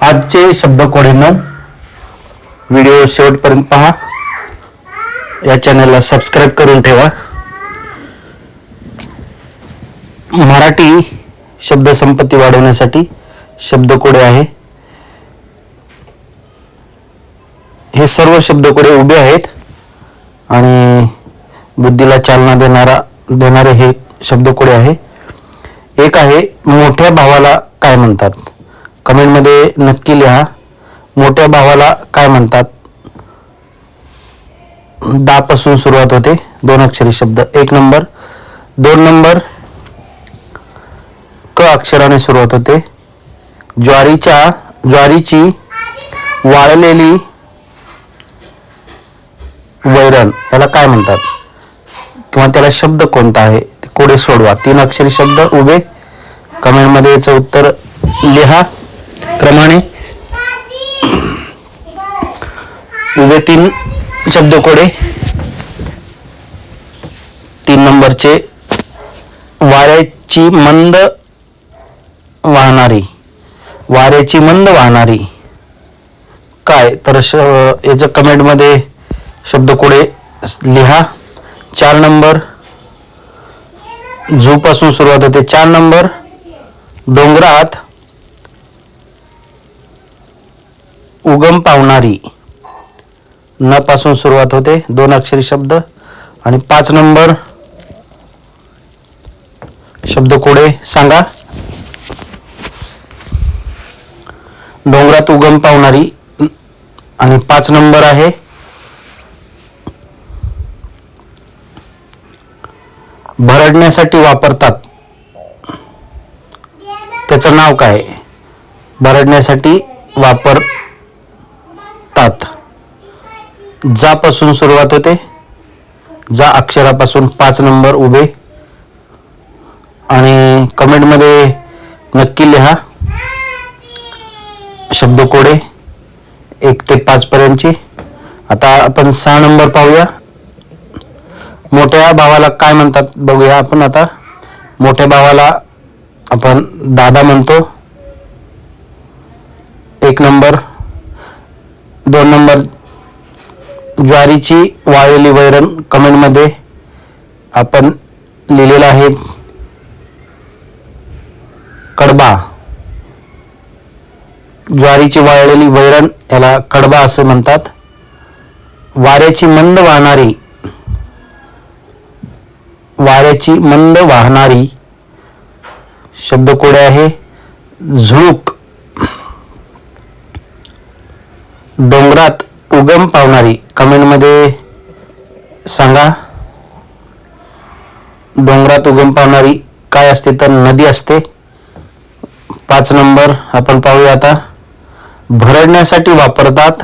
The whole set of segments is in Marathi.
आजचे शब्दकोडींनो व्हिडिओ शेवटपर्यंत पहा. या चॅनलला सबस्क्राइब करून ठेवा. मराठी शब्दसंपत्ती वाढवण्यासाठी शब्दकोडे आहे. हे सर्व शब्दकोडे उभे आहेत आणि बुद्धीला चालना देणारे हे शब्दकोडे आहे. एक आहे मोठ्या भावाला काय म्हणतात. कमेंटमध्ये नक्की लिहा, मोठ्या भावाला काय म्हणतात. दा पासून सुरुवात होते, 2 अक्षरी शब्द. 1 नंबर. 2 नंबर क अक्षराने सुरुवात होते. ज्वारीची वाळलेली वैरण याला काय म्हणतात किंवा त्याला शब्द कोणता आहे ते कोडे सोडवा. 3 अक्षरी शब्द उभे. कमेंटमध्ये याचं उत्तर लिहा क्रमाने. उभे 3 शब्दकोडे. 3 नंबरचे वाऱ्याची मंद वाहणारी काय तर याच्या कमेंटमध्ये शब्दकोडे लिहा. 4 नंबर झू पासून सुरुवात होते. 4 नंबर डोंगरात उगम पावणारी न पासून सुरुवात होते, 2 अक्षरी शब्द. आणि 5 नंबर शब्दकोडे सांगा. डोंगरात उगम पावणारी आणि 5 नंबर आहे भरडण्यासाठी वापरतात. त्याचं नाव काय. भरडण्यासाठी वापरतात. जा पासून सुरुवात होते. जा अक्षरापासून 5 नंबर उभे. आणि कमेंटमध्ये नक्की लिहा शब्दकोडे 1 ते 5 पर्यंतची. आता आपण 6 नंबर पाहूया. मोठ्या भावाला काय म्हणतात बघूया आपण. आता मोठ्या भावाला आपण दादा म्हणतो. 1 नंबर. 2 नंबर ज्वारीची वाळलेली वैरण. कमेंटमध्ये आपण लिहिलेलं आहे कडबा. ज्वारीची वाळलेली वैरण याला कडबा असे म्हणतात. वाऱ्याची मंद वाहणारी शब्दकोडे आहे झुळूक. डोंगरात उगम पावणारी. कमेंटमध्ये सांगा डोंगरात उगम पावणारी काय असते तर नदी असते. 5 नंबर आपण पाहूया आता. भरडण्यासाठी वापरतात.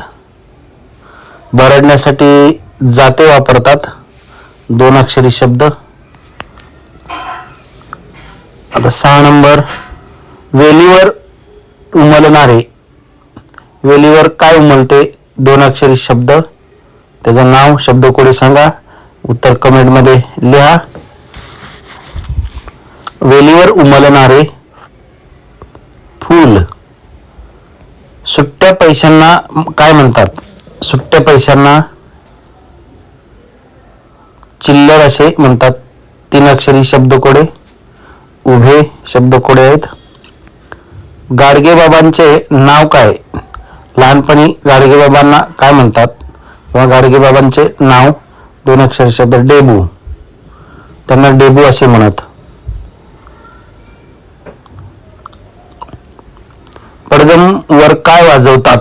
भरडण्यासाठी जाते वापरतात, 2 अक्षरी शब्द. आता 6 नंबर वेलीवर उमलणारे. वेलीवर काय उमलते, 2 अक्षरी शब्द. त्याचं नाव शब्दकोडे सांगा. उत्तर कमेंटमध्ये लिहा. वेलीवर उमलणारे फूल. सुट्ट्या पैशांना काय म्हणतात. सुट्ट्या पैशांना चिल्लर असे म्हणतात. 3 अक्षरी शब्दकोडे उभे शब्दकोडे आहेत. गाडगेबाबांचे नाव काय. लहानपणी गाडगेबाबांना काय म्हणतात किंवा गाडगेबाबांचे नाव, 2 अक्षरी शब्द. डेबू. त्यांना डेबू असे म्हणत. पडगमवर काय वाजवतात.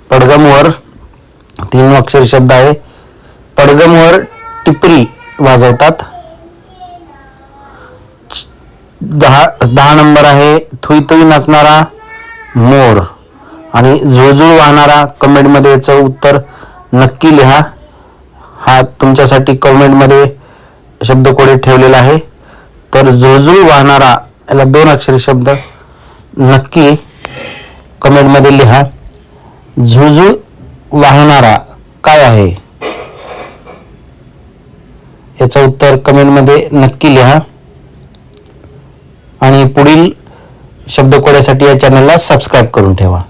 पडगमवर 3 अक्षरी शब्द आहे. पडगमवर टिपरी वाजवतात. 10 नंबर आहे थुई थुई नाचणारा मोर आणि झुळझुळ वाहणारा. कमेंटमध्ये याचं उत्तर नक्की लिहा. हा तुमच्यासाठी कमेंटमध्ये शब्दकोडे ठेवलेला आहे. तर झुळझुळ वाहणारा याला 2 अक्षरी शब्द नक्की कमेंटमध्ये लिहा. झुळझुळ वाहणारा काय आहे याचं उत्तर कमेंटमध्ये नक्की लिहा. आणि पुढील शब्दकोड्यासाठी या चॅनलला सबस्क्राईब करून ठेवा.